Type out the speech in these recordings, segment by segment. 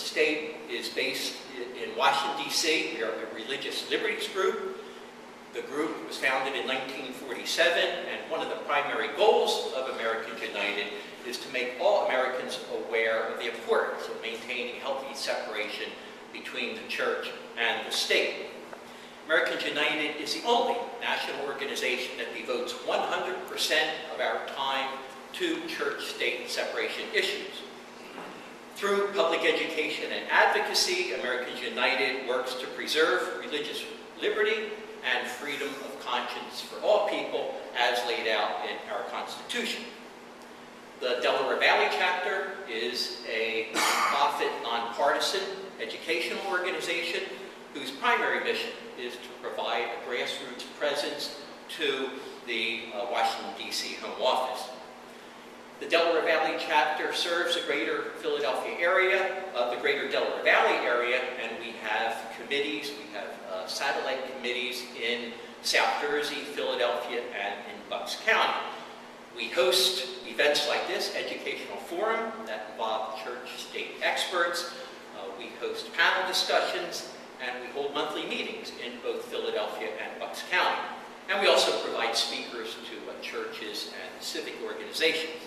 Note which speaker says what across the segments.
Speaker 1: state is based in Washington, D.C. We are a religious liberties group. The group was founded in 1947, and one of the primary goals of Americans United is to make all Americans aware of the importance of maintaining healthy separation between the church and the state. Americans United is the only national organization that devotes 100% of our time to church-state separation issues. Through public education and advocacy, Americans United works to preserve religious liberty and freedom of conscience for all people as laid out in our Constitution. The Delaware Valley chapter is a nonprofit, nonpartisan educational organization whose primary mission is to provide a grassroots presence to the Washington, D.C. home office. The Delaware Valley chapter serves the greater Philadelphia area, the greater Delaware Valley area, and we have committees, we have satellite committees in South Jersey, Philadelphia, and in Bucks County. We host events like this, educational forum that involve church-state experts. We host panel discussions, and we hold monthly meetings in both Philadelphia and Bucks County. And we also provide speakers to churches and civic organizations.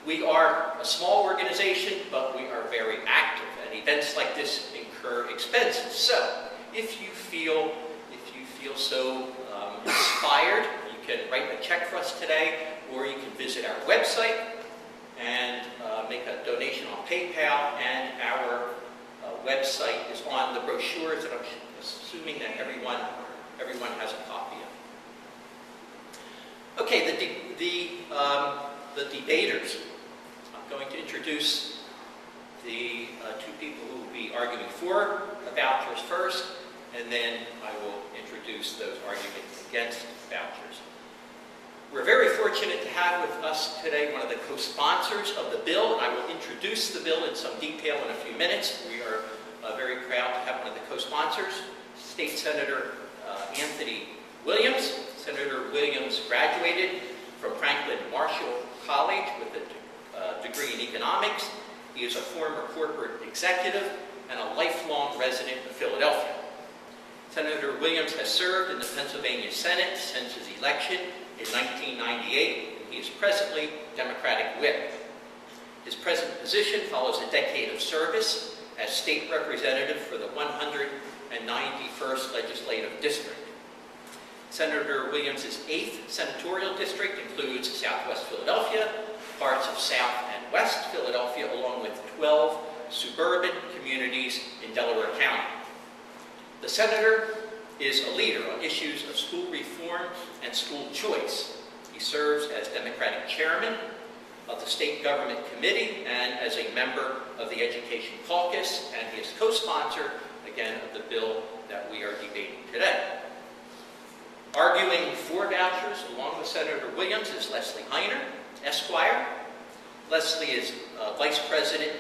Speaker 1: We are a small organization, but we are very active, and events like this incur expenses. So, if you feel so inspired, you can write a check for us today, or you can visit our website and make a donation on PayPal, and our website is on the brochures that I'm assuming that everyone has a copy of. Okay, the debaters. I'm going to introduce the two people who will be arguing for the vouchers first, and then I will introduce those arguing against vouchers. We're very fortunate to have with us today one of the co-sponsors of the bill, and I will introduce the bill in some detail in a few minutes. We are very proud to have one of the co-sponsors, State Senator Anthony Williams. Senator Williams graduated from Franklin Marshall College with a degree in economics. He is a former corporate executive and a lifelong resident of Philadelphia. Senator Williams has served in the Pennsylvania Senate since his election in 1998, and he is presently Democratic whip. His present position follows a decade of service as state representative for the 191st Legislative District. Senator Williams' 8th senatorial district includes Southwest Philadelphia, parts of South and West Philadelphia, along with 12 suburban communities in Delaware County. The senator is a leader on issues of school reform and school choice. He serves as Democratic chairman of the State Government Committee and as a member of the Education Caucus, and he is co-sponsor, again, of the bill that we are debating today. Arguing for vouchers along with Senator Williams is Leslie Heiner, Esquire. Leslie is Vice President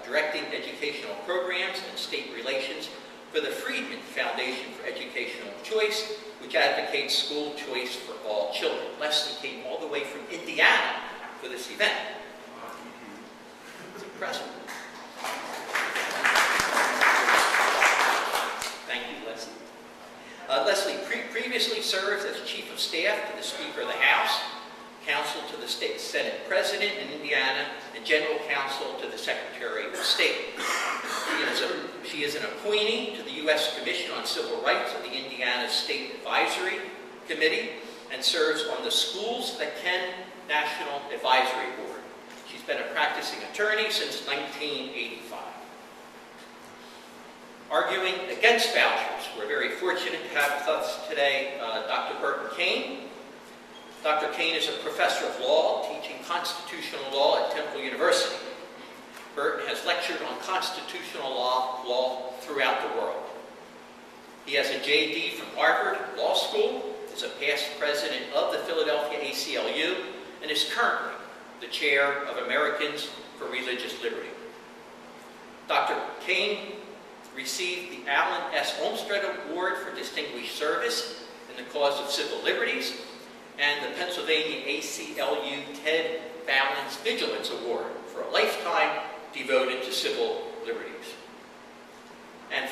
Speaker 1: directing educational programs and state relations for the Friedman Foundation for Educational Choice, which advocates school choice for all children. Leslie came all the way from Indiana for this event. It's impressive. Thank you, Leslie. Leslie previously served as Chief of Staff to the Speaker of the House, Counsel to the State Senate President in Indiana, and General Counsel to the Secretary of State. She is an appointee to the U.S. Commission on Civil Rights of the Indiana State Advisory Committee and serves on the Schools That Can National Advisory Board. She's been a practicing attorney since 1985. Arguing against vouchers, we're very fortunate to have with us today Dr. Burton Caine. Dr. Caine is a professor of law teaching constitutional law at Temple University. Burton has lectured on constitutional law throughout the world. He has a JD from Harvard Law School, is a past president of the Philadelphia ACLU, and is currently the chair of Americans for Religious Liberty. Dr. Caine received the Allen S. Olmsted Award for Distinguished Service in the cause of civil liberties and the Pennsylvania ACLU Ted Valens Vigilance Award for a lifetime devoted to civil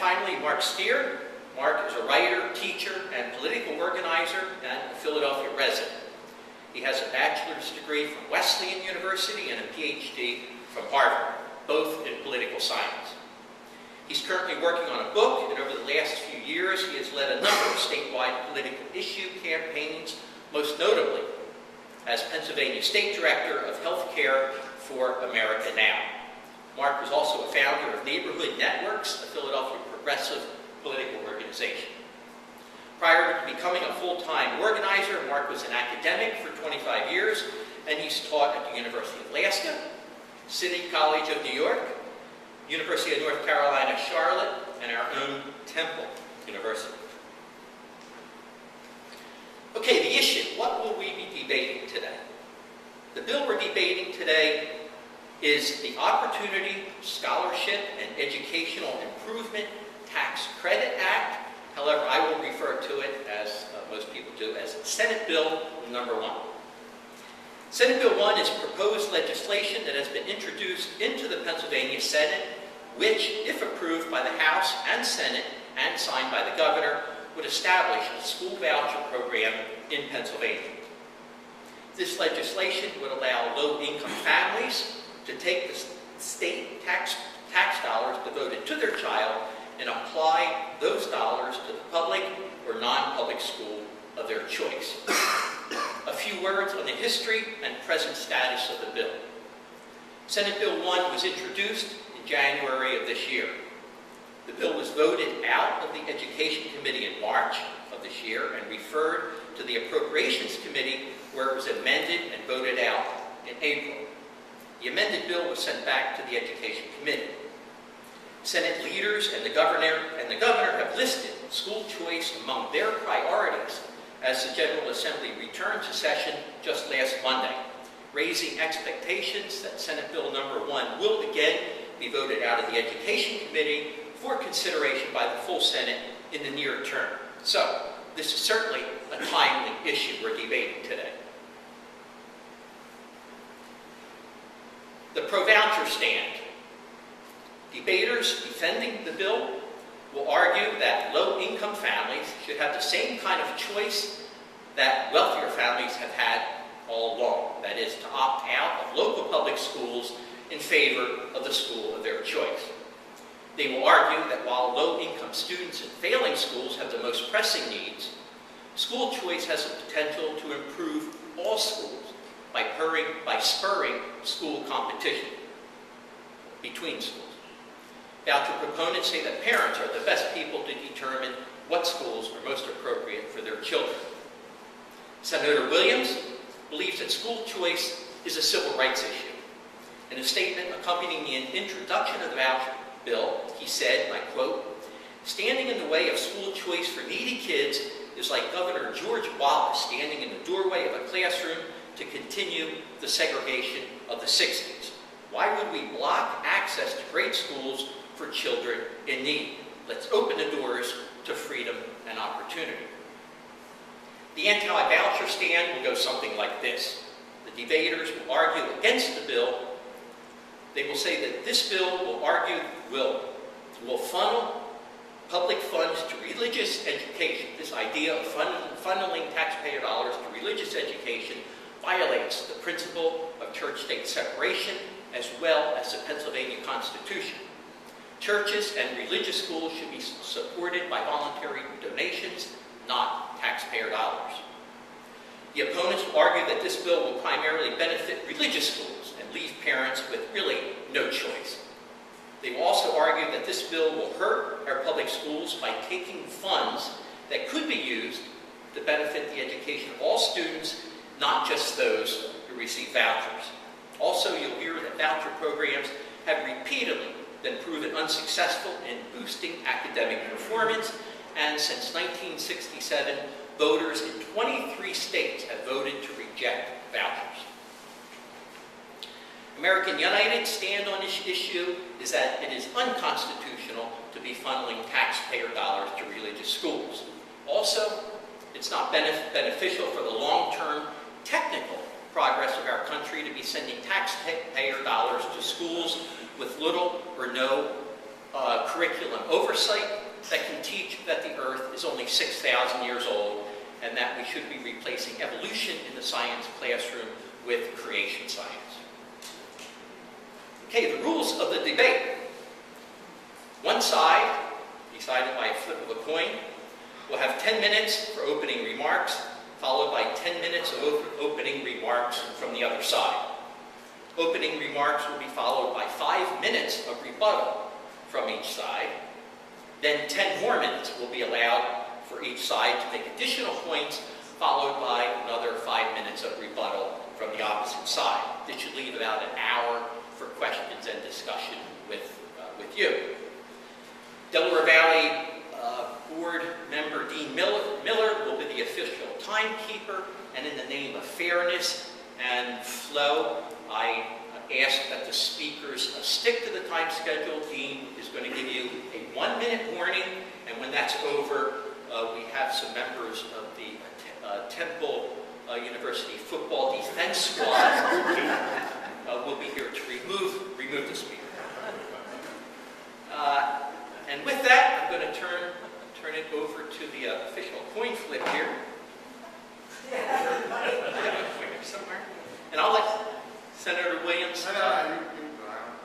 Speaker 1: finally, Marc Stier. Marc is a writer, teacher, and political organizer, and a Philadelphia resident. He has a bachelor's degree from Wesleyan University and a PhD from Harvard, both in political science. He's currently working on a book, and over the last few years, he has led a number of statewide political issue campaigns, most notably as Pennsylvania State Director of Healthcare for America Now. Marc was also a founder of Neighborhood Networks, a Philadelphia progressive political organization. Prior to becoming a full-time organizer, Marc was an academic for 25 years, and he's taught at the University of Alaska, City College of New York, University of North Carolina, Charlotte, and our own Temple University. Okay, the issue. What will we be debating today? The bill we're debating today is the Opportunity, Scholarship, and Educational Improvement Tax Credit Act. However, I will refer to it, as most people do, as Senate Bill number 1. Senate Bill 1 is proposed legislation that has been introduced into the Pennsylvania Senate, which, if approved by the House and Senate and signed by the governor, would establish a school voucher program in Pennsylvania. This legislation would allow low-income families to take the state tax dollars devoted to their child and apply those dollars to the public or non-public school of their choice. A few words on the history and present status of the bill. Senate Bill 1 was introduced in January of this year. The bill was voted out of the Education Committee in March of this year and referred to the Appropriations Committee, where it was amended and voted out in April. The amended bill was sent back to the Education Committee. Senate leaders and the governor have listed school choice among their priorities as the General Assembly returned to session just last Monday, raising expectations that Senate Bill number 1 will again be voted out of the Education Committee for consideration by the full Senate in the near term. So, this is certainly a timely issue we're debating today. The pro-voucher stand. Debaters defending the bill will argue that low-income families should have the same kind of choice that wealthier families have had all along. That is, to opt out of local public schools in favor of the school of their choice. They will argue that while low-income students in failing schools have the most pressing needs, school choice has the potential to improve all schools by spurring school competition between schools. Voucher proponents say that parents are the best people to determine what schools are most appropriate for their children. Senator Williams believes that school choice is a civil rights issue. In a statement accompanying the introduction of the voucher bill, he said, and I quote, "Standing in the way of school choice for needy kids is like Governor George Wallace standing in the doorway of a classroom to continue the segregation of the 60s. Why would we block access to great schools for children in need? Let's open the doors to freedom and opportunity." The anti-voucher stand will go something like this. The debaters will argue against the bill. They will say that this bill will funnel public funds to religious education. This idea of funneling taxpayer dollars to religious education violates the principle of church-state separation as well as the Pennsylvania Constitution. Churches and religious schools should be supported by voluntary donations, not taxpayer dollars. The opponents will argue that this bill will primarily benefit religious schools and leave parents with really no choice. They will also argue that this bill will hurt our public schools by taking funds that could be used to benefit the education of all students, not just those who receive vouchers. Also, you'll hear that voucher programs have repeatedly been proven unsuccessful in boosting academic performance, and since 1967, voters in 23 states have voted to reject vouchers. American United's stand on this issue is that it is unconstitutional to be funneling taxpayer dollars to religious schools. Also, it's not beneficial for the long-term technical progress of our country to be sending taxpayer dollars to schools with little or no curriculum oversight that can teach that the Earth is only 6,000 years old and that we should be replacing evolution in the science classroom with creation science. Okay, the rules of the debate. One side, decided by a flip of a coin, will have 10 minutes for opening remarks, followed by 10 minutes of opening remarks from the other side. Opening remarks will be followed by 5 minutes of rebuttal from each side. Then 10 more minutes will be allowed for each side to make additional points, followed by another 5 minutes of rebuttal from the opposite side. This should leave about an hour for questions and discussion with you. Delaware Valley Board Member Dean Miller will be the official timekeeper, and in the name of fairness and flow, I ask that the speakers stick to the time schedule. Dean is going to give you a 1-minute warning, and when that's over, we have some members of the Temple University football defense squad will be here to remove the speaker. And with that, I'm going to turn it over to the official coin flip here. I have a pointer somewhere. And I'll let Senator Williams.
Speaker 2: I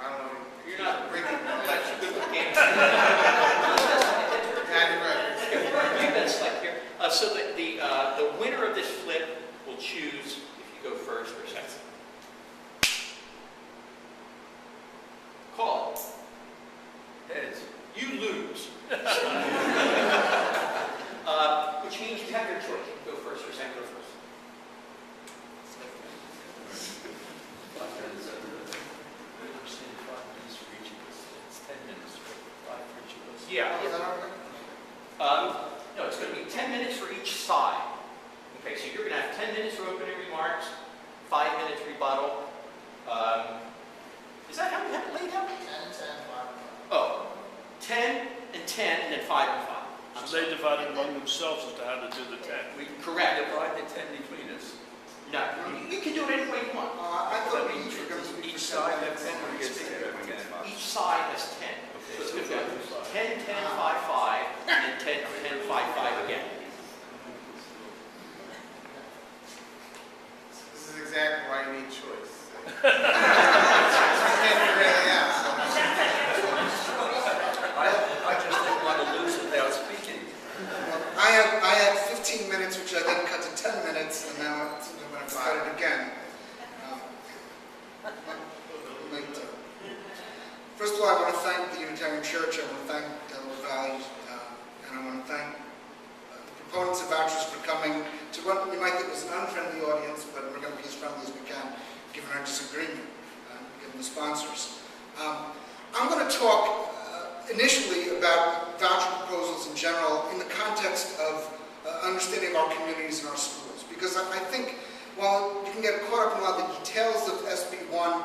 Speaker 2: don't know.
Speaker 1: You're not bringing much good with games. You've been select here. So the winner of this flip will choose if you go first or second. Call.
Speaker 2: Heads.
Speaker 1: You lose. Which means you have your choice. You can go first or second. Go first. Yeah. No, it's going to be 10 minutes for each side. Okay, so you're going to have 10 minutes for opening remarks, 5 minutes rebuttal. Is that how we have it laid out?
Speaker 3: 10 and 10, 5 and 5.
Speaker 1: Oh, 10 and 10, and then 5 and 5.
Speaker 4: So they divided among themselves as to how to do the 10.
Speaker 1: Correct.
Speaker 2: Divide the 10 between us.
Speaker 1: No, you can do it any way you want.
Speaker 3: I thought we each were going to be
Speaker 2: Each side has 10 or gets 10?
Speaker 1: Each side has 10. So it's going to go 10, 10, 5, 5, and then 10, 10, 5, 5 again.
Speaker 3: This is exactly why you need choice. Really ask.
Speaker 2: I just didn't want to lose without speaking.
Speaker 3: I had 15 minutes, which I then cut to 10 minutes, and now I'm going to cut it again. First of all, I want to thank the Unitarian Church, I want to thank Delaware Valley, and I want to thank the proponents of vouchers for coming to what you might think was an unfriendly audience, but we're going to be as friendly as we can, given our disagreement, given the sponsors. I'm going to talk initially about voucher proposals in general in the context of understanding our communities and our schools, because I think while you can get caught up in a lot of the details of SB 1,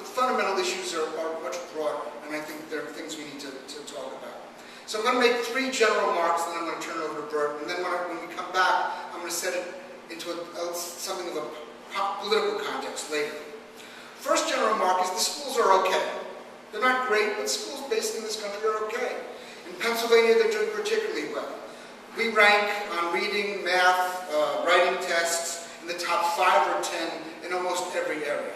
Speaker 3: the fundamental issues are much broader, and I think there are things we need to talk about. So I'm going to make 3 general remarks, and then I'm going to turn it over to Burton, and then when we come back, I'm going to set it into something of a political context later. First general remark is the schools are okay. They're not great, but schools basically in this country are okay. In Pennsylvania, they're doing particularly well. We rank on reading, math, writing tests in the top 5 or 10 in almost every area.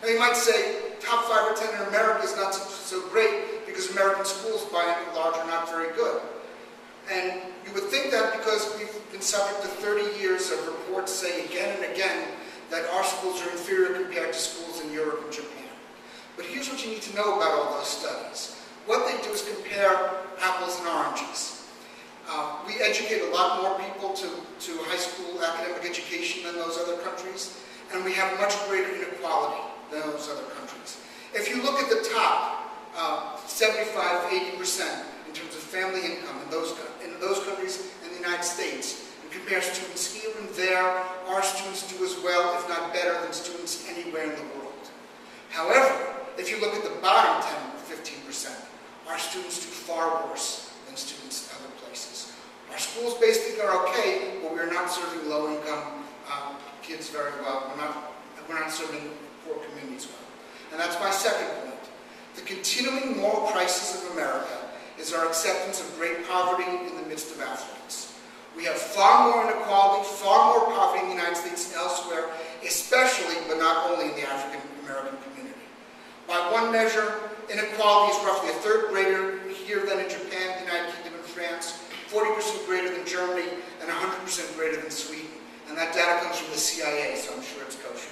Speaker 3: Now you might say, top 5 or 10 in America is not so great because American schools, by and large, are not very good. And you would think that because we've been subject to 30 years of reports saying again and again that our schools are inferior compared to schools in Europe and Japan. But here's what you need to know about all those studies. What they do is compare apples and oranges. We educate a lot more people to high school academic education than those other countries, and we have much greater inequality than those other countries. If you look at the top 75–80% in terms of family income in those countries and the United States, and compare students here and there, our students do as well, if not better, than students anywhere in the world. However, if you look at the bottom 10 or 15%, our students do far worse than students in other places. Our schools basically are okay, but we're not serving low-income kids very well. We're not serving poor communities well. And that's my second point. The continuing moral crisis of America is is our acceptance of great poverty in the midst of affluence. We have far more inequality, far more poverty in the United States and elsewhere, especially, but not only in the African American community. By one measure, inequality is roughly a third greater here than in Japan, the United Kingdom, and France, 40% greater than Germany, and 100% greater than Sweden. And that data comes from the CIA, so I'm sure it's kosher.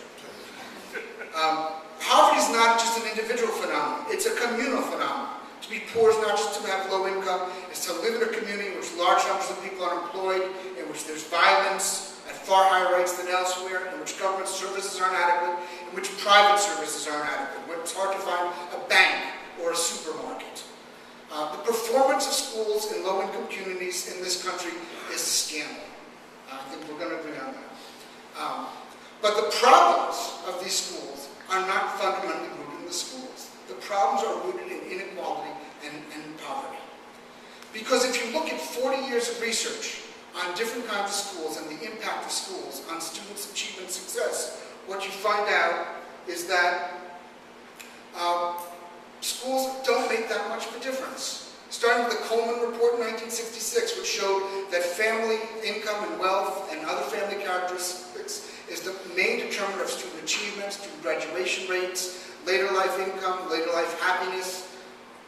Speaker 3: Poverty is not just an individual phenomenon, it's a communal phenomenon. To be poor is not just to have low income, it's to live in a community in which large numbers of people are employed, in which there's violence at far higher rates than elsewhere, in which government services aren't adequate, in which private services aren't adequate, where it's hard to find a bank or a supermarket. The performance of schools in low-income communities in this country is a scandal. I think we're going to agree on that. But the problems of these schools are not fundamentally rooted in the schools. The problems are rooted in inequality and poverty. Because if you look at 40 years of research on different kinds of schools and the impact of schools on students' achievement and success, what you find out is that schools don't make that much of a difference. Starting with the Coleman Report in 1966, which showed that family income and wealth and other family characteristics is the main determinant of student achievement, student graduation rates, later life income, later life happiness.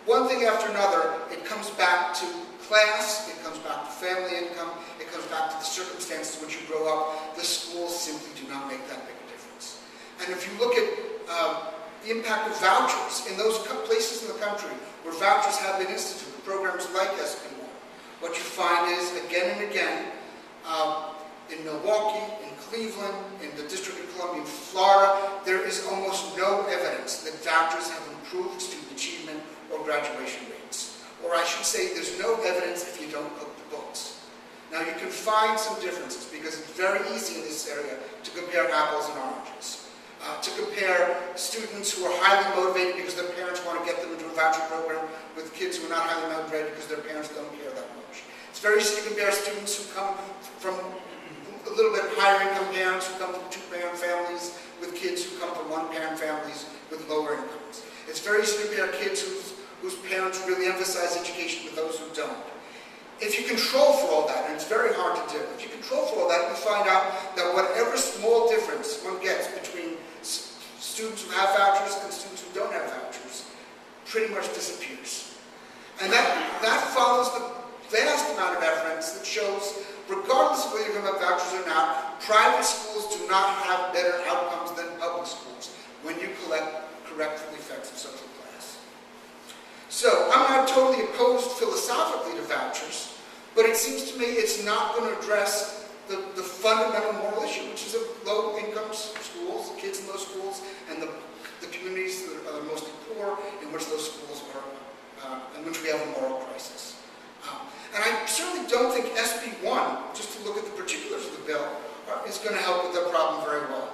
Speaker 3: One thing after another, it comes back to class, it comes back to family income, it comes back to the circumstances in which you grow up. The schools simply do not make that big a difference. And if you look at the impact of vouchers in those places in the country where vouchers have been instituted, programs like SB1, what you find is, again and again, in Milwaukee, in Cleveland, in the District of Columbia, in Florida, there is almost no evidence that vouchers have improved student achievement or graduation rates. Or I should say, there's no evidence if you don't cook the books. Now you can find some differences because it's very easy in this area to compare apples and oranges. To compare students who are highly motivated because their parents want to get them into a voucher program with kids who are not highly motivated because their parents don't care that much. It's very easy to compare students who come from a little bit higher income parents, who come from two-parent families, with kids who come from one-parent families with lower incomes. It's very easy to compare kids whose parents really emphasize education with those who don't. If you control for all that, and it's very hard to do, if you control for all that, you find out that whatever small difference one gets between students who have vouchers and students who don't have vouchers pretty much disappears. And that follows the vast amount of evidence that shows, regardless of whether you're talking about vouchers or not, private schools do not have better outcomes than public schools when you correct for the effects of social class. So I'm not totally opposed philosophically to vouchers, but it seems to me it's not going to address the fundamental moral issue, which is of low-income schools, kids in those schools, and the communities that are mostly poor in which those schools are, in which we have a moral crisis. And I certainly don't think SB1, just to look at the particulars of the bill, is going to help with that problem very well.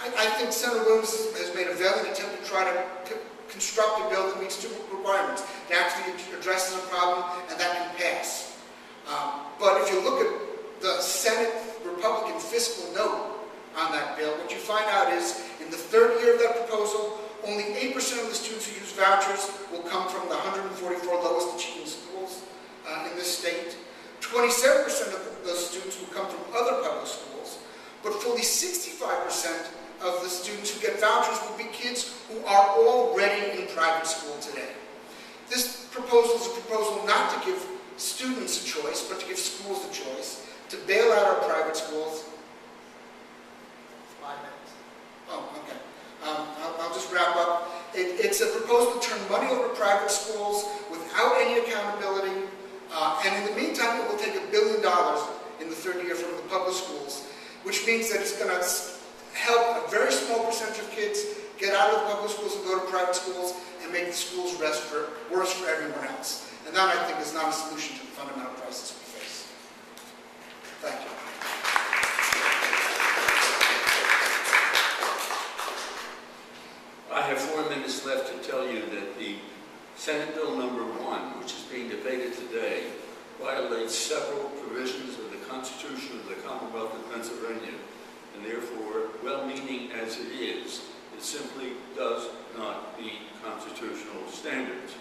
Speaker 3: I think Senator Williams has made a valiant attempt to try to construct a bill that meets two requirements. It actually addresses a problem, and that can pass. But if you look at the Senate Republican fiscal note on that bill, what you find out is, in the third year of that proposal, only 8% of the students who use vouchers will come from the 144 lowest achieving schools in this state. 27% of those students will come from other public schools, but fully 65% of the students who get vouchers will be kids who are already in private school today. This proposal is a proposal not to give students a choice, but to give schools a choice, to bail out our private schools. 5 minutes. Oh, okay. I'll just wrap up. It's a proposal to turn money over to private schools without any accountability, and in the meantime, it will take $1 billion in the third year from the public schools, which means that it's going to help a very small percentage of kids get out of the public schools and go to private schools and make the schools worse for everyone else. And that, I think, is not a solution to the fundamental crisis we face. Thank you.
Speaker 2: I have 4 minutes left to tell you that the Senate Bill number 1, which is being debated today, violates several provisions of the Constitution of the Commonwealth of Pennsylvania, and therefore, well-meaning as it simply does not meet constitutional standards.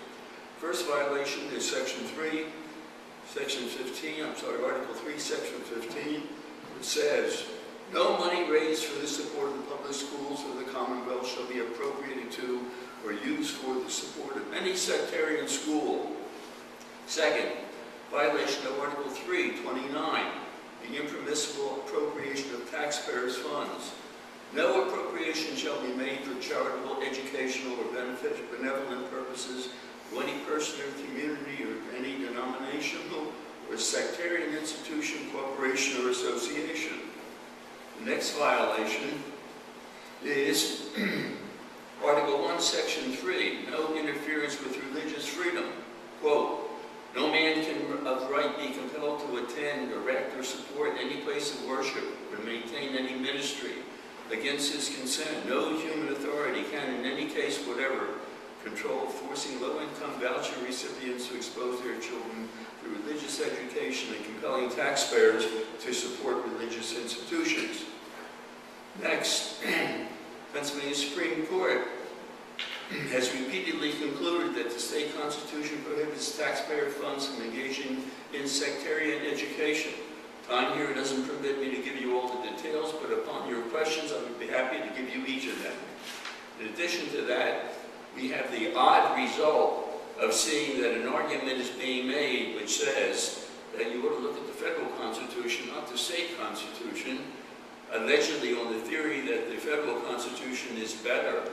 Speaker 2: First violation is Article 3, Section 15, which says, no money raised for the support of the public schools or the Commonwealth shall be appropriated to or used for the support of any sectarian school. Second, violation of Article 329, the impermissible appropriation of taxpayers' funds. No appropriation shall be made for charitable, educational, or benevolent purposes to any person or community or any denominational or sectarian institution, corporation, or association. The next violation is Article 1, Section 3, no interference with religious freedom. Quote, no man can of right be compelled to attend, erect, or support any place of worship or maintain any ministry against his consent. No human authority can, in any case whatever, control forcing low-income voucher recipients to expose their children to religious education and compelling taxpayers to support religious institutions. Next, Pennsylvania Supreme Court has repeatedly concluded that the state constitution prohibits taxpayer funds from engaging in sectarian education. Time here doesn't permit me to give you all the details, but upon your questions, I would be happy to give you each of them. In addition to that, we have the odd result of seeing that an argument is being made which says that you ought to look at the federal constitution, not the state constitution, allegedly on the theory that the federal constitution is better.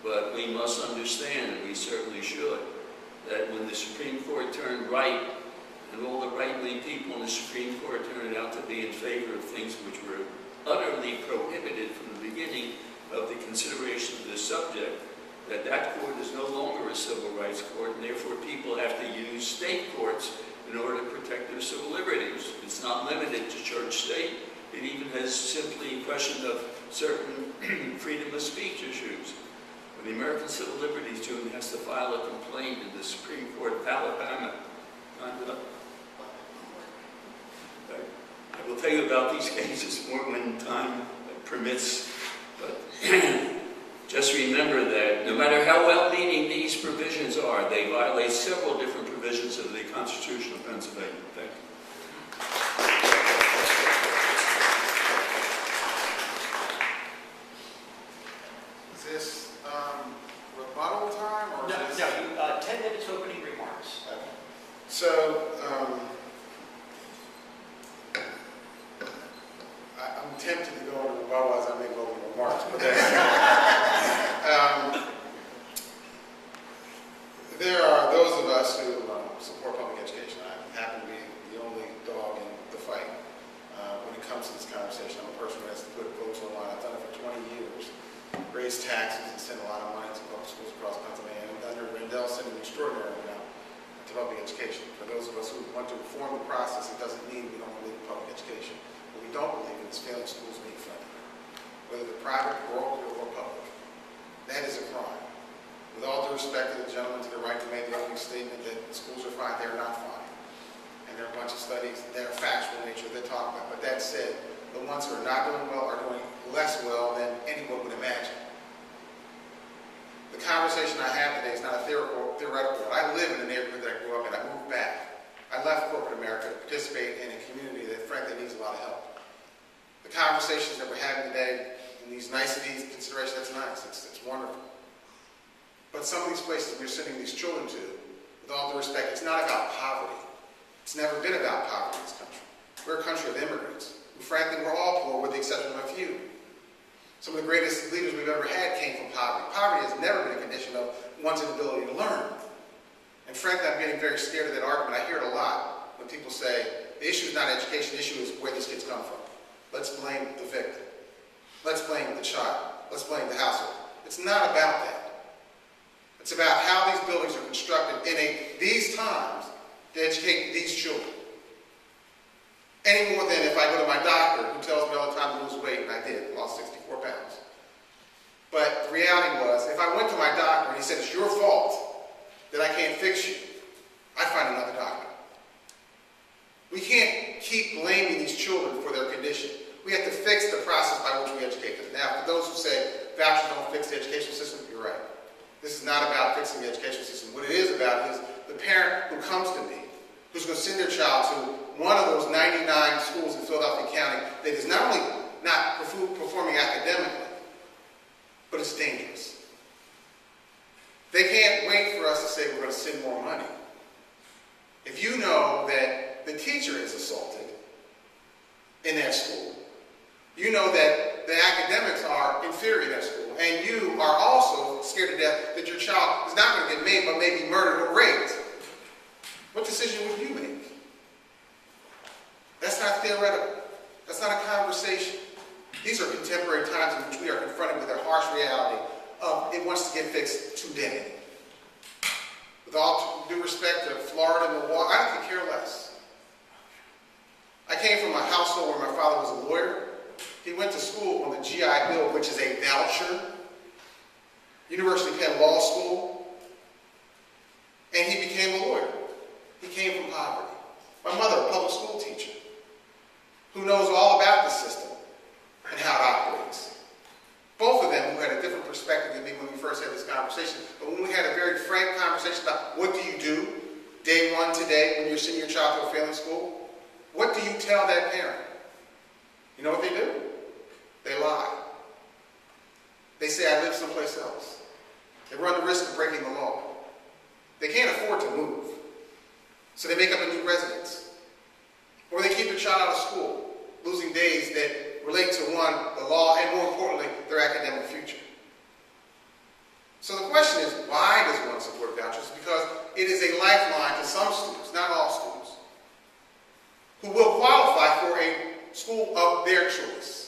Speaker 2: But we must understand, and we certainly should, that when the Supreme Court turned right, and all the right-wing people in the Supreme Court turned out to be in favor of things which were utterly prohibited from the beginning of the consideration of this subject, that court is no longer a civil rights court, and therefore people have to use state courts in order to protect their civil liberties. It's not limited to church-state. It even has simply questions of certain freedom of speech issues. When the American Civil Liberties Union has to file a complaint in the Supreme Court of Alabama, I will tell you about these cases more when time permits, but just remember that no matter how well-meaning these provisions are, they violate several different provisions of the Constitution of Pennsylvania. Thank you.
Speaker 3: Is this rebuttal time or
Speaker 1: No,
Speaker 3: is this...
Speaker 1: no, 10 minutes opening remarks.
Speaker 3: Okay. So, I'm tempted to go into rebuttal as I make opening remarks, but there are those of us who support public education. I happen to be the only dog in the fight when it comes to this conversation. I'm a person who has to put votes online. I've done it for 20 years, raised taxes and sent a lot of money to public schools across Pennsylvania. And under Rendell sent an extraordinary amount to public education. For those of us who want to reform the process, it doesn't mean we don't believe in public education. What we don't believe in is failing schools being funded, whether they're private, rural, or public. That is a crime. With all due respect to the gentleman to the right who made the opening statement that schools are fine, they're not fine. And there are a bunch of studies that are factual in nature that talk about it. But that said, the ones who are not doing well are doing less well than anyone would imagine. The conversation I have today is not a theoretical one. I live in the neighborhood that I grew up in. I moved back. I left corporate America to participate in a community that frankly needs a lot of help. The conversations that we're having today and these niceties, consideration, that's nice. It's wonderful. But some of these places we're sending these children to, with all due respect, it's not about poverty. It's never been about poverty in this country. We're a country of immigrants. And frankly, we're all poor with the exception of a few. Some of the greatest leaders we've ever had came from poverty. Poverty has never been a condition of one's inability to learn. And frankly, I'm getting very scared of that argument. I hear it a lot when people say, the issue is not education, the issue is where these kids come from. Let's blame the victim. Let's blame the child. Let's blame the household. It's not about that. It's about how these buildings are constructed in these times to educate these children. Any more than if I go to my doctor who tells me all the time to lose weight, and I did, lost 64 pounds. But the reality was, if I went to my doctor and he said, it's your fault that I can't fix you, I'd find another doctor. We can't keep blaming these children for their condition. We have to fix the process by which we educate them. Now, for those who say vouchers don't fix the education system, you're right. This is not about fixing the education system. What it is about is the parent who comes to me, who's going to send their child to one of those 99 schools in Philadelphia County that is not only not performing academically, but it's dangerous. They can't wait for us to say we're going to send more money. If you know that the teacher is assaulted in that school, you know that the academics are inferior in that school, and you are also scared to death that your child is not going to get made, but maybe murdered or raped, what decision would you make? That's not theoretical. That's not a conversation. These are contemporary times in which we are confronted with a harsh reality of it wants to get fixed today. With all due respect to Florida and Milwaukee, I could care less. I came from a household where my father was a lawyer. He went to school on the GI Bill, which is a voucher, University of Penn Law School, and he became a lawyer. He came from poverty. My mother, a public school teacher, who knows all about the system and how it operates. Both of them who had a different perspective than me when we first had this conversation, but when we had a very frank conversation about what do you do day one today when you're sending your child to a failing school, what do you tell that parent? You know what they do? They lie. They say, I live someplace else. They run the risk of breaking the law. They can't afford to move, so they make up a new residence. Or they keep their child out of school, losing days that relate to one, the law, and more importantly, their academic future. So the question is, why does one support vouchers? Because it is a lifeline to some students, not all students, who will qualify for a school of their choice.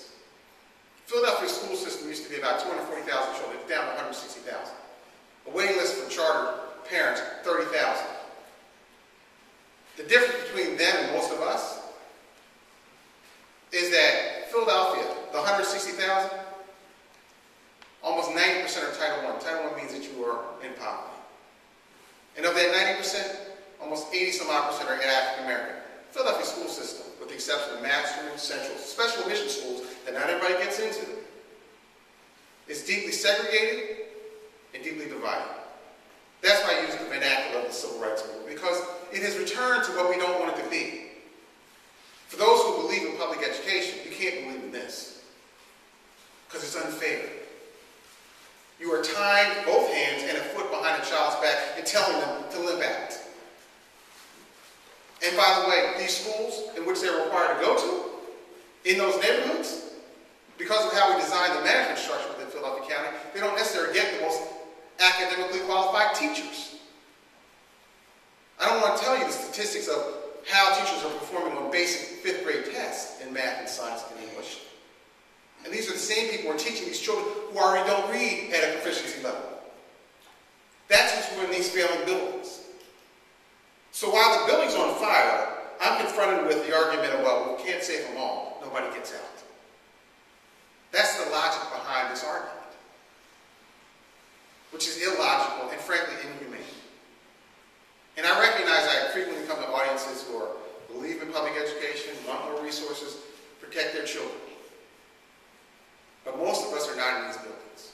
Speaker 3: Philadelphia's school system used to be about 240,000 children. It's down to 160,000. A waiting list for charter parents, 30,000. The difference between them and most of us is that Philadelphia, the 160,000, almost 90% are Title I. Title I means that you are in poverty. And of that 90%, almost 80-some-odd% are African American. Philadelphia school system, with the exception of Masterman, Central, special admission schools that not everybody gets into, is deeply segregated and deeply divided. That's why I use the vernacular of the civil rights movement, because it has returned to what we don't want it to be. For those who believe in public education, you can't believe in this, because it's unfair. You are tying both hands and a foot behind a child's back and telling them to limp out. And by the way, these schools in which they're required to go to, in those neighborhoods, because of how we design the management structure within Philadelphia County, they don't necessarily get the most academically qualified teachers. I don't want to tell you the statistics of how teachers are performing on basic 5th grade tests in math and science and English. And these are the same people who are teaching these children who already don't read at a proficiency level. That's who's in these failing buildings. So while the building's on fire, I'm confronted with the argument of, well, we can't save them all. Nobody gets out. That's the logic behind this argument, which is illogical and frankly inhumane. And I recognize I frequently come to audiences who believe in public education, want more resources, protect their children. But most of us are not in these buildings.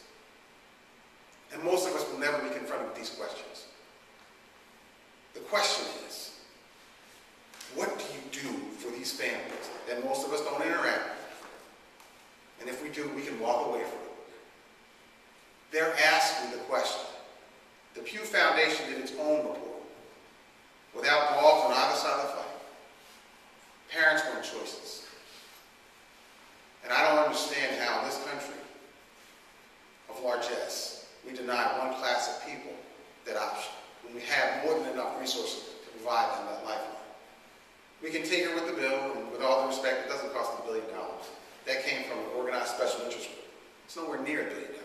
Speaker 3: And most of us will never be confronted with these questions. The question is, what do you do for these families that most of us don't interact with? And if we do, we can walk away from it. They're asking the question. The Pew Foundation did its own report. Without dogs on either side of the fight. Parents want choices. And I don't understand how in this country of largesse, we deny one class of people that option when we have more than enough resources to provide them that lifeline. We can tinker with the bill, and with all due respect, it doesn't cost $1 billion. That came from an organized special interest group. It's nowhere near $1 billion.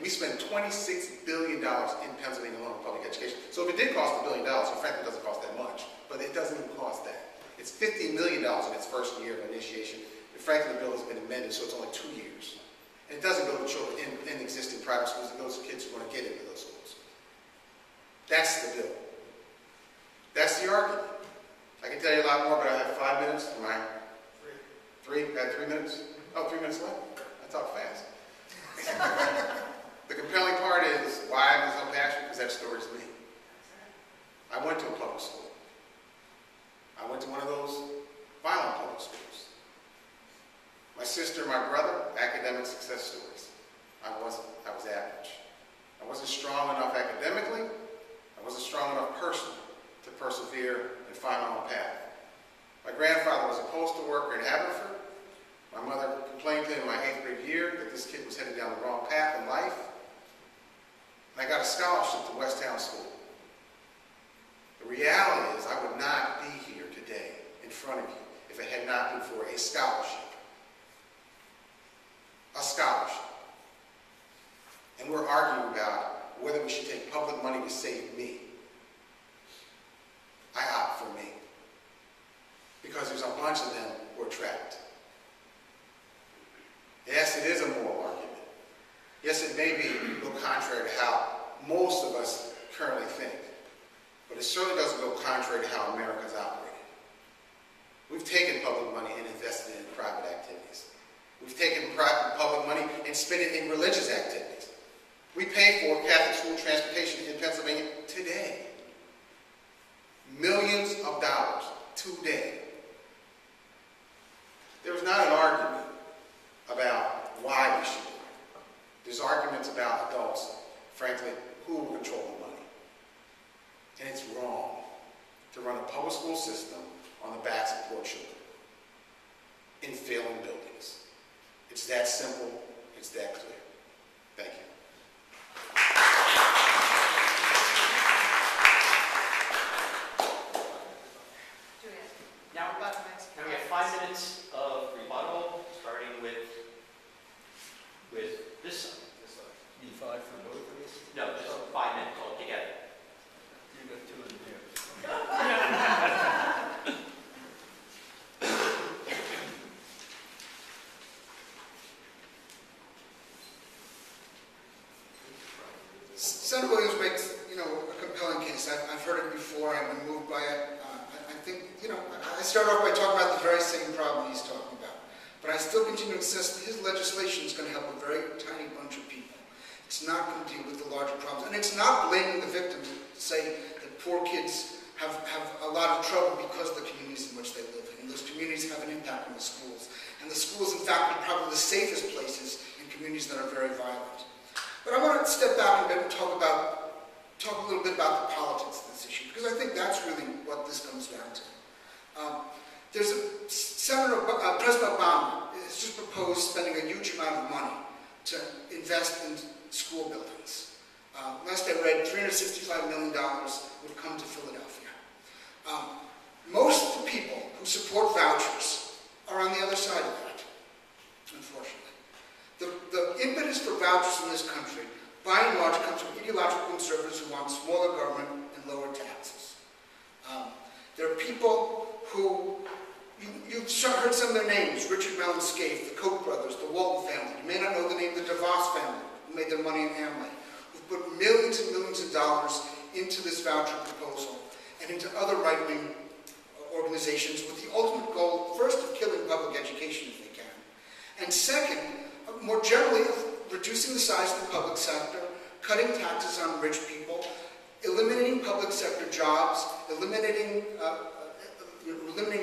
Speaker 3: We spend $26 billion in Pennsylvania alone on public education. So if it did cost $1 billion, and frankly it doesn't cost that much, but it doesn't even cost that. It's $50 million in its first year of initiation. And frankly, the bill has been amended, so it's only 2 years. And it doesn't go to children in existing private schools. It goes to kids who want to get into those schools. That's the bill. That's the argument. I can tell you a lot more, but I have 5 minutes. Am I? 3? I have 3 minutes? Oh, 3 minutes left. I talk fast.
Speaker 5: The compelling part is why I was so passionate, because that story's me. I went to a public school. I went to one of those violent public schools. My sister and my brother, academic success stories. I wasn't. I was average. I wasn't strong enough academically. I wasn't strong enough personally to persevere and find my own path. My grandfather was a postal worker in Haverford. My mother complained to him in my 8th grade year that this kid was headed down the wrong path in life. And I got a scholarship to West Town School. The reality is I would not be here today in front of you if it had not been for a scholarship. A scholarship. And we're arguing about whether we should take public money to save me. I opt for me. Because there's a bunch of them who are trapped. Yes, it is a moral argument. Yes, it may be a little contrary to how most of us currently think. But it certainly doesn't go contrary to how America's operated. We've taken public money and invested it in private activities. We've taken public money and spent it in religious activities. We pay for Catholic school transportation in Pennsylvania today. Millions of dollars today. There's not an argument about why we should do it. There's arguments about adults, frankly, who will control the money. And it's wrong to run a public school system on the backs of poor children in failing buildings. It's that simple. It's that clear. Thank you.
Speaker 1: Now we have 5 minutes of rebuttal, starting with this side.
Speaker 2: Need 5 for both of these?
Speaker 1: No, just 5 minutes altogether.
Speaker 2: You got 2 in here.
Speaker 3: Senator Williams makes, a compelling case. I've heard it before. I've been moved by it. I think, I start off by talking about the very same problem he's talking about. But I still continue to insist that his legislation is going to help a very tiny bunch of people. It's not going to deal with the larger problems. And it's not blaming the victims to say that poor kids have a lot of trouble because of the communities in which they live in. And those communities have an impact on the schools. And the schools, in fact, are probably the safest places in communities that are very violent. But I want to step back a bit and talk a little bit about the politics of this issue, because I think that's really what this comes down to. There's President Obama has just proposed spending a huge amount of money to invest in school buildings. Last I read, $365 million would come to Philadelphia. Most of the people who support vouchers are on the other side of that, unfortunately. The impetus for vouchers in this country, by and large, comes from ideological conservatives who want smaller government and lower taxes. There are people who, you've heard some of their names, Richard Mellon Scaife, the Koch brothers, the Walton family. You may not know the name of the DeVos family, who made their money in Amway, who've put millions and millions of dollars into this voucher proposal and into other right-wing organizations with the ultimate goal, first, of killing public education if they can, and second, more generally, of reducing the size of the public sector, cutting taxes on rich people, eliminating public sector jobs, eliminating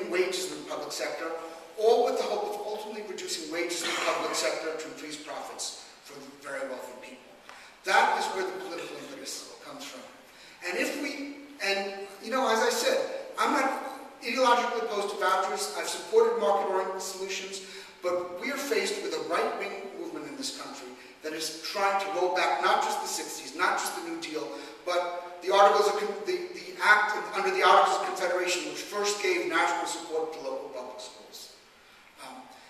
Speaker 3: wages in the public sector, all with the hope of ultimately reducing wages in the public sector to increase profits for the very wealthy people. That is where the political impetus comes from. And as I said, I'm not ideologically opposed to vouchers. I've supported market-oriented solutions, but we are faced with a right-wing movement in this country that is trying to roll back not just the 60s, not just the New Deal, but the act under the Articles of Confederation, which first gave national support to local public schools.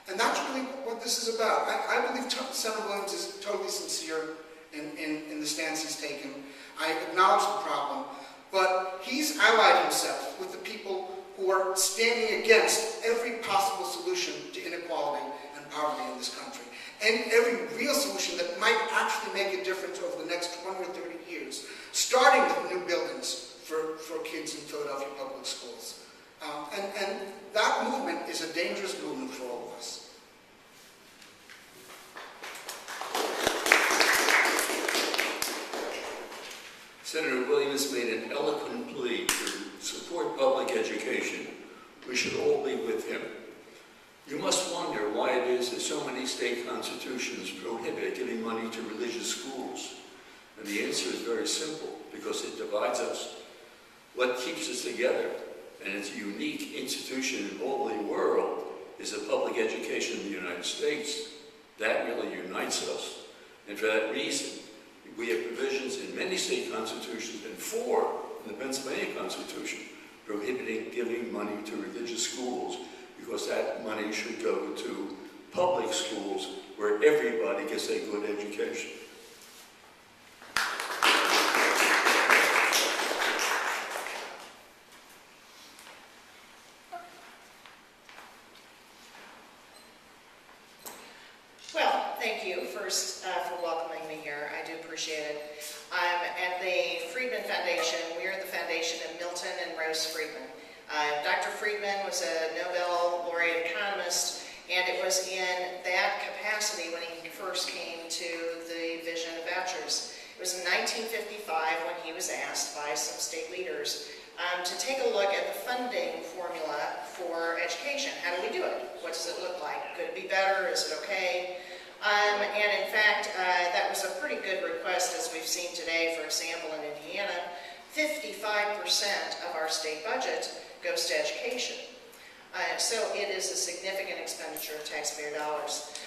Speaker 3: And that's really what this is about. I believe Senator Williams is totally sincere in the stance he's taken. I acknowledge the problem, but he's allied himself with the people who are standing against every possible solution to inequality and poverty in this country, and every real solution that might actually make a difference over the next 20 or 30 years, starting with new buildings for kids in Philadelphia public schools. And that movement is a dangerous movement for all of us.
Speaker 2: an eloquent plea to support public education, we should all be with him. You must wonder why it is that so many state constitutions prohibit giving money to religious schools. And the answer is very simple, because it divides us. What keeps us together, and it's a unique institution in all the world, is the public education in the United States. That really unites us. And for that reason, we have provisions in many state constitutions, and 4 in the Pennsylvania Constitution, prohibiting giving money to religious schools, because that money should go to public schools where everybody gets a good education.
Speaker 6: Well, thank you first for welcoming me here. I do appreciate it. I'm at the Friedman Foundation. We are the foundation of Milton and Rose Friedman. Dr. Friedman was a Nobel laureate economist, and it was in that capacity when he first came to the vision of vouchers. It was in 1955 when he was asked by some state leaders to take a look at the funding formula for education. How do we do it? What does it look like? Could it be better? Is it okay? And in fact, that was a pretty good request, as we've seen today. For example, in Indiana, 55% of our state budget goes to education. So it is a significant expenditure of taxpayer dollars.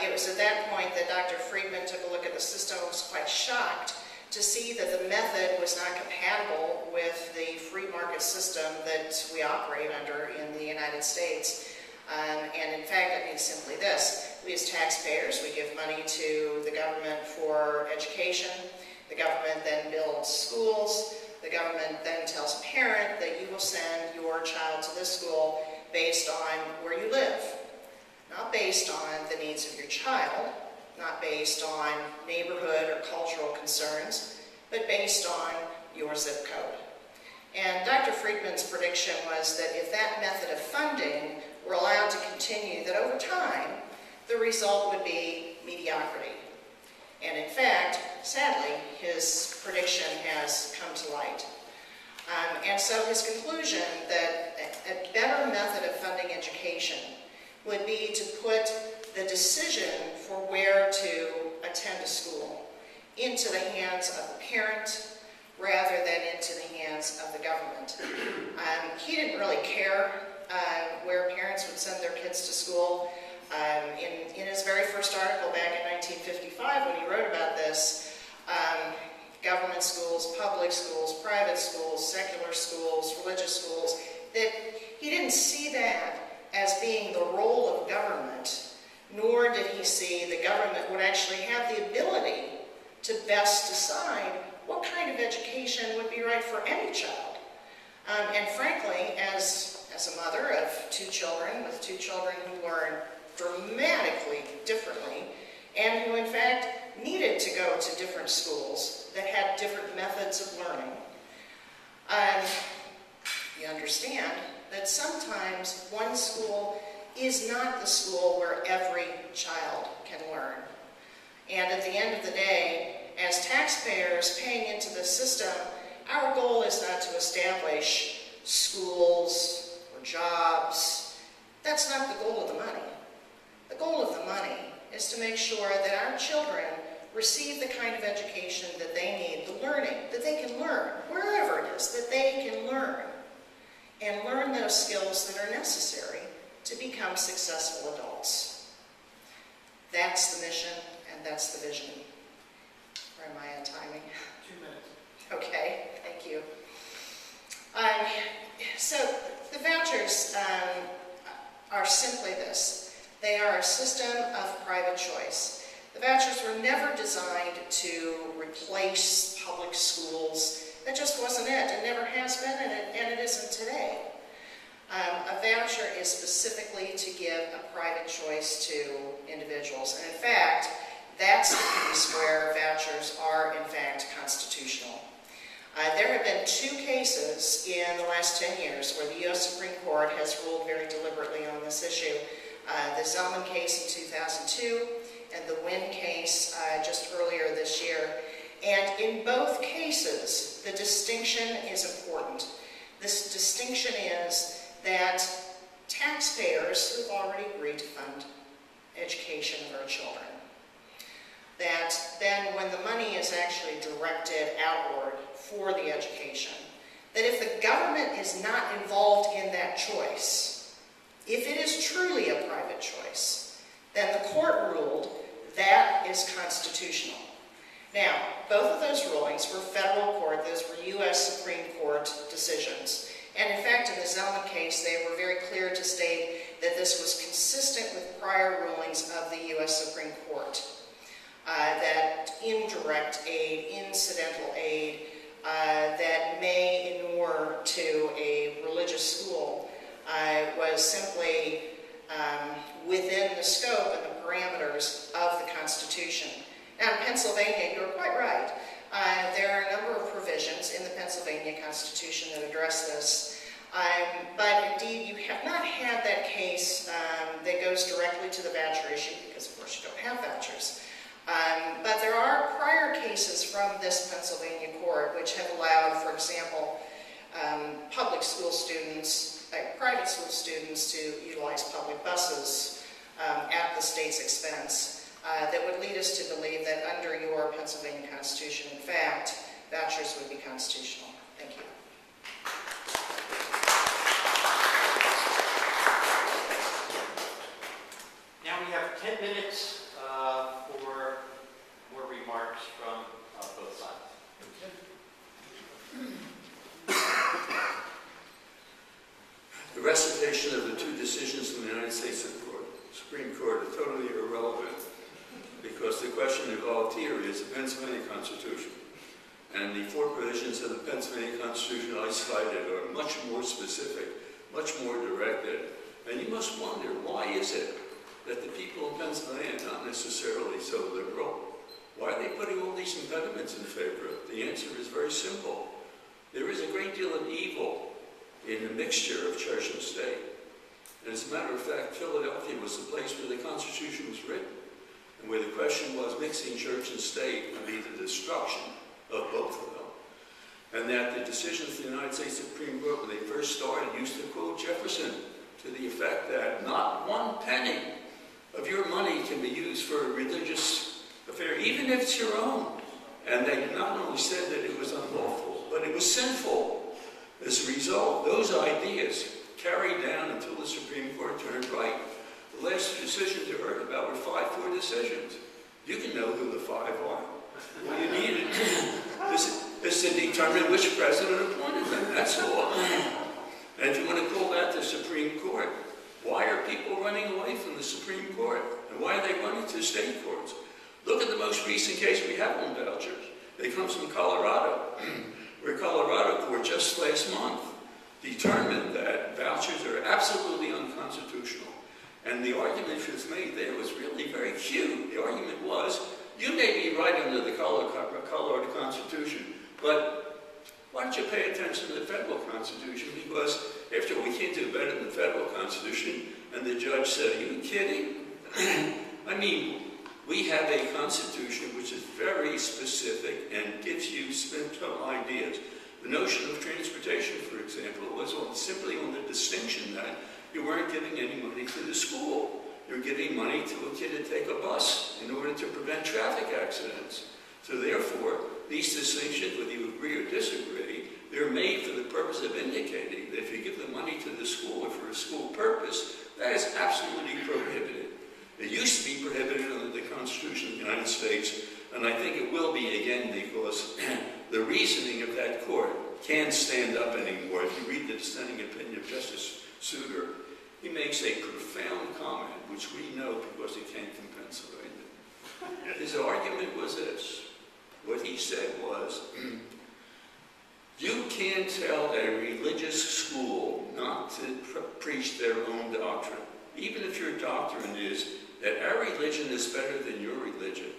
Speaker 6: It was at that point that Dr. Friedman took a look at the system and was quite shocked to see that the method was not compatible with the free market system that we operate under in the United States. And in fact, I mean simply this. We as taxpayers, we give money to the government for education. The government then builds schools. The government then tells a parent that you will send your child to this school based on where you live. Not based on the needs of your child, not based on neighborhood or cultural concerns, but based on your zip code. And Dr. Friedman's prediction was that if that method of funding were allowed to continue, that over time, the result would be mediocrity. And in fact, sadly, his prediction has come to light. And so his conclusion that a better method of funding education would be to put the decision for where to attend a school into the hands of the parent rather than into the hands of the government. He didn't really care where parents would send their kids to school. In his very first article back in 1955, when he wrote about this, government schools, public schools, private schools, secular schools, religious schools, that he didn't see that as being the role of government, nor did he see the government would actually have the ability to best decide what kind of education would be right for any child. And frankly, as a mother of 2 children, with 2 children who learn dramatically differently, and who in fact needed to go to different schools that had different methods of learning, you understand that sometimes one school is not the school where every child can learn. And at the end of the day, as taxpayers paying into the system, our goal is not to establish schools or jobs. That's not the goal of the money. The goal of the money is to make sure that our children receive the kind of education that they need, the learning that they can learn, wherever it is that they can learn, and learn those skills that are necessary to become successful adults. That's the mission, and that's the vision. Where am I on timing?
Speaker 3: 2 minutes.
Speaker 6: Okay, thank you. So the vouchers are simply this. They are a system of private choice. The vouchers were never designed to replace public schools. That just wasn't it. It never has been, and it isn't today. A voucher is specifically to give a private choice to individuals. And in fact, that's the piece where vouchers are, in fact, constitutional. There have been 2 cases in the last 10 years where the U.S. Supreme Court has ruled very deliberately on this issue. The Zellman case in 2002 and the Wynn case just earlier this year. And in both cases, the The distinction is important. This distinction is that taxpayers who've already agreed to fund education of our children, that then when the money is actually directed outward for the education, that if the government is not involved in that choice, if it is truly a private choice, then the court ruled that is constitutional. Now, both of those rulings were federal court, those were U.S. Supreme Court decisions. And in fact, in the Zelman case, they were very clear to state that this was consistent with prior rulings of the U.S. Supreme Court. That indirect aid, incidental aid, that may inure to a religious school was simply within the scope and the parameters of the Constitution. Now, in Pennsylvania, you're quite right. There are a number of provisions in the Pennsylvania Constitution that address this. But indeed, you have not had that case that goes directly to the voucher issue, because of course you don't have vouchers. But there are prior cases from this Pennsylvania court which have allowed, for example, public school students, private school students to utilize public buses at the state's expense. That would lead us to believe that under your Pennsylvania Constitution, in fact, vouchers would be constitutional. Thank you.
Speaker 1: Now we have 10 minutes for more remarks from both sides.
Speaker 2: The recitation of the two decisions from the United States Supreme Court are totally irrelevant, because the question involved here is the Pennsylvania Constitution. And the four provisions of the Pennsylvania Constitution I cited are much more specific, much more directed. And you must wonder, why is it that the people in Pennsylvania are not necessarily so liberal? Why are they putting all these impediments in favor of? The answer is very simple. There is a great deal of evil in the mixture of church and state. And as a matter of fact, Philadelphia was the place where the Constitution was written, and where the question was mixing church and state would be the destruction of both of them. And that the decisions of the United States Supreme Court, when they first started, used to quote Jefferson to the effect that not one penny of your money can be used for a religious affair, even if it's your own. And they not only said that it was unlawful, but it was sinful. As a result, those ideas carried down until the Supreme Court turned right. The last decisions you heard about were 5-4 decisions. You can know who the 5 are. What you needed is to determine which president appointed them. That's all. And if you want to call that the Supreme Court, why are people running away from the Supreme Court? And why are they running to state courts? Look at the most recent case we have on vouchers. It comes from Colorado, where Colorado court just last month determined that vouchers are absolutely unconstitutional. And the argument that was made there was really very cute. The argument was, you may be right under the Colorado Constitution, but why don't you pay attention to the federal Constitution? Because after all, we can't do better than the federal Constitution. And the judge said, are you kidding? I mean, we have a Constitution which is very specific and gives you simple ideas. The notion of transportation, for example, was simply on the distinction that you weren't giving any money to the school. You're giving money to a kid to take a bus in order to prevent traffic accidents. So therefore, these distinctions, whether you agree or disagree, they're made for the purpose of indicating that if you give the money to the school or for a school purpose, that is absolutely prohibited. It used to be prohibited under the Constitution of the United States, and I think it will be again because the reasoning of that court can't stand up anymore. If you read the dissenting opinion of Justice Souter, he makes a profound comment, which we know because he came from Pennsylvania. His argument was this. What he said was, you can't tell a religious school not to preach their own doctrine, even if your doctrine is that our religion is better than your religion,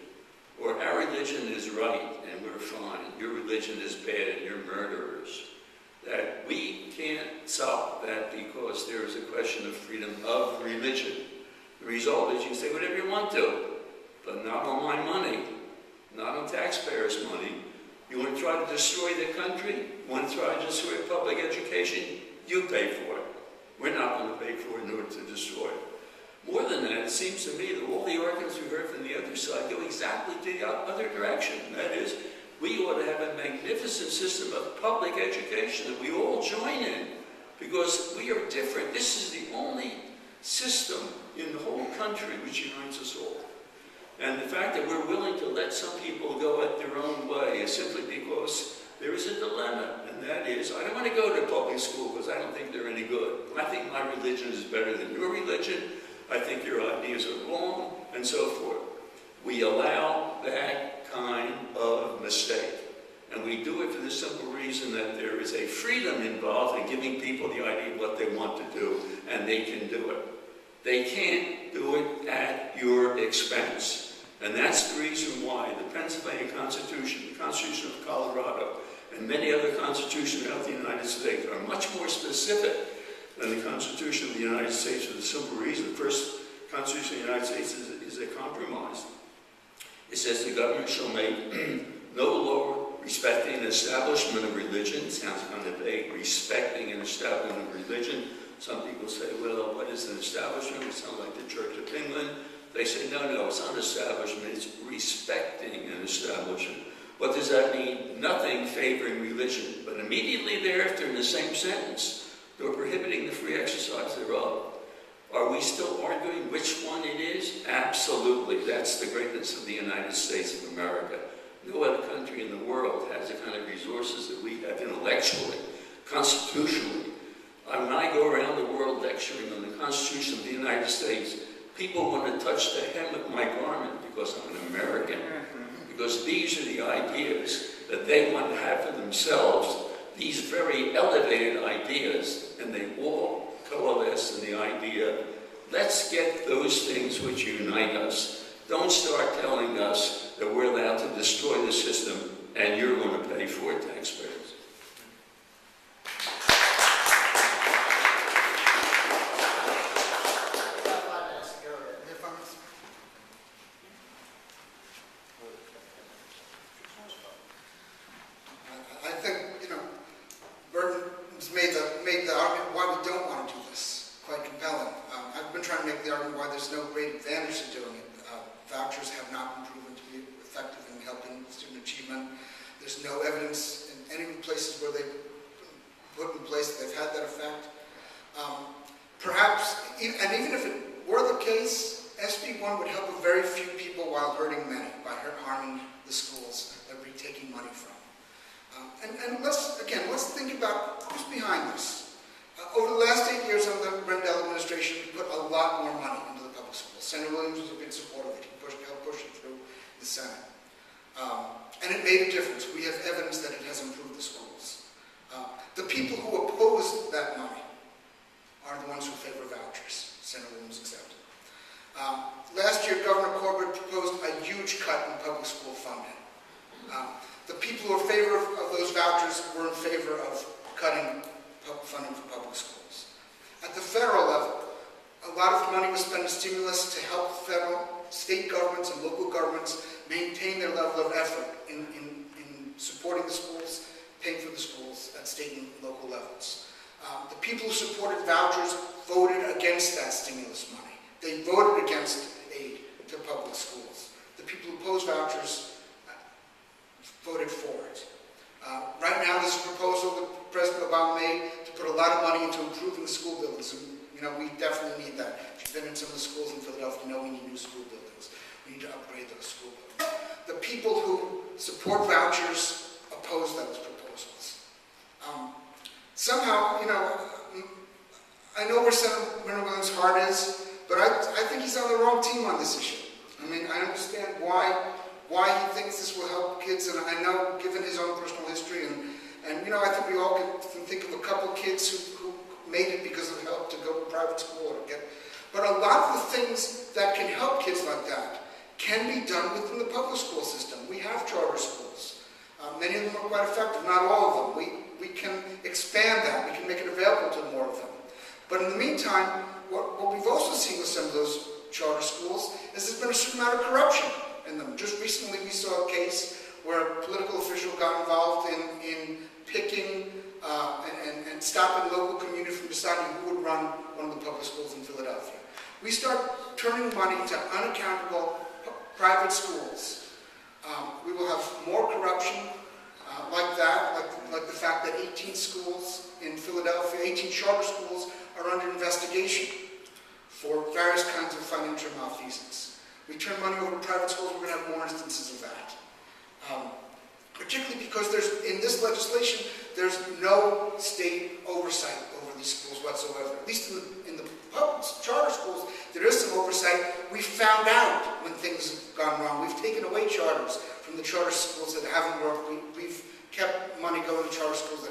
Speaker 2: or our religion is right and we're fine, your religion is bad and you're murderers. That we can't stop that because there is a question of freedom of religion. The result is you say whatever you want to, but not on my money, not on taxpayers' money. You want to try to destroy the country, want to try to destroy public education, you pay for it. We're not going to pay for it in order to destroy it. More than that, it seems to me that all the arguments we heard from the other side go exactly to the other direction. That is, we ought to have a magnificent system of public education that we all join in, because we are different. This is the only system in the whole country which unites us all. And the fact that we're willing to let some people go at their own way is simply because there is a dilemma, and that is, I don't want to go to public school because I don't think they're any good. I think my religion is better than your religion. I think your ideas are wrong, and so forth. We allow that kind of mistake. And we do it for the simple reason that there is a freedom involved in giving people the idea of what they want to do, and they can do it. They can't do it at your expense. And that's the reason why the Pennsylvania Constitution, the Constitution of Colorado, and many other constitutions throughout the United States are much more specific than the Constitution of the United States for the simple reason. The first Constitution of the United States is a compromise. It says the government shall make no law respecting an establishment of religion. It sounds kind of vague, respecting an establishment of religion. Some people say, well, what is an establishment? It sounds like the Church of England. They say, no, it's not an establishment, it's respecting an establishment. What does that mean? Nothing favoring religion. But immediately thereafter, in the same sentence, they're prohibiting the free exercise thereof. Are we still arguing which one it is? Absolutely. That's the greatness of the United States of America. No other country in the world has the kind of resources that we have intellectually, constitutionally. When I go around the world lecturing on the Constitution of the United States, people want to touch the hem of my garment because I'm an American. Because these are the ideas that they want to have for themselves, these very elevated ideas, and they all coalesce in the idea, let's get those things which unite us. Don't start telling us that we're allowed to destroy the system and you're going to pay for it, taxpayers.
Speaker 3: Vouchers have not been proven to be effective in helping student achievement. There's no evidence in any places where they've put in place that they've had that effect. Perhaps, and even if it were the case, SB 1 would help a very few people while hurting many by harming the schools that we're taking money from. And let's think about who's behind this. Over the last 8 years under the Rendell administration, we put a lot more money into the public schools. Senator Williams was a big supporter of it. He helped push it through the Senate. And it made a difference. We have evidence that it has improved the schools. The people who opposed that money are the ones who favor vouchers, Senator Williams accepted. Last year, Governor Corbett proposed a huge cut in public school funding. The people who are in favor of those vouchers were in favor of cutting funding for public schools. At the federal level, a lot of money was spent as stimulus to help federal, state governments and local governments maintain their level of effort in supporting the schools, paying for the schools at state and local levels. The people who supported vouchers voted against that stimulus money. They voted against aid to public schools. The people who opposed vouchers voted for it. Right now, this is a proposal that President Obama made to put a lot of money into improving the school buildings. And, we definitely need that. If you've been in some of the schools in Philadelphia, you know we need new school buildings. We need to upgrade those school buildings. The people who support vouchers oppose those proposals. Somehow, I know where Senator Williams' heart is, but I think he's on the wrong team on this issue. I understand why he thinks this will help kids, and I know, given his own personal history, and I think we all can think of a couple of kids who made it because of help to go to private school or to get. But a lot of the things that can help kids like that can be done within the public school system. We have charter schools. Many of them are quite effective, not all of them. We can expand that. We can make it available to more of them. But in the meantime, what we've also seen with some of those charter schools is there's been a certain amount of corruption in them. Just recently we saw a case where a political official got involved we start turning money to unaccountable private schools, we will have more corruption like that, like the fact that 18 schools in Philadelphia, 18 charter schools are under investigation for various kinds of financial malfeasance. We turn money over to private schools, we're going to have more instances of that. Particularly because in this legislation, there's no state oversight over these schools whatsoever. At least in the public charter schools, there is some oversight. We found out when things have gone wrong. We've taken away charters from the charter schools that haven't worked. We've kept money going to charter schools that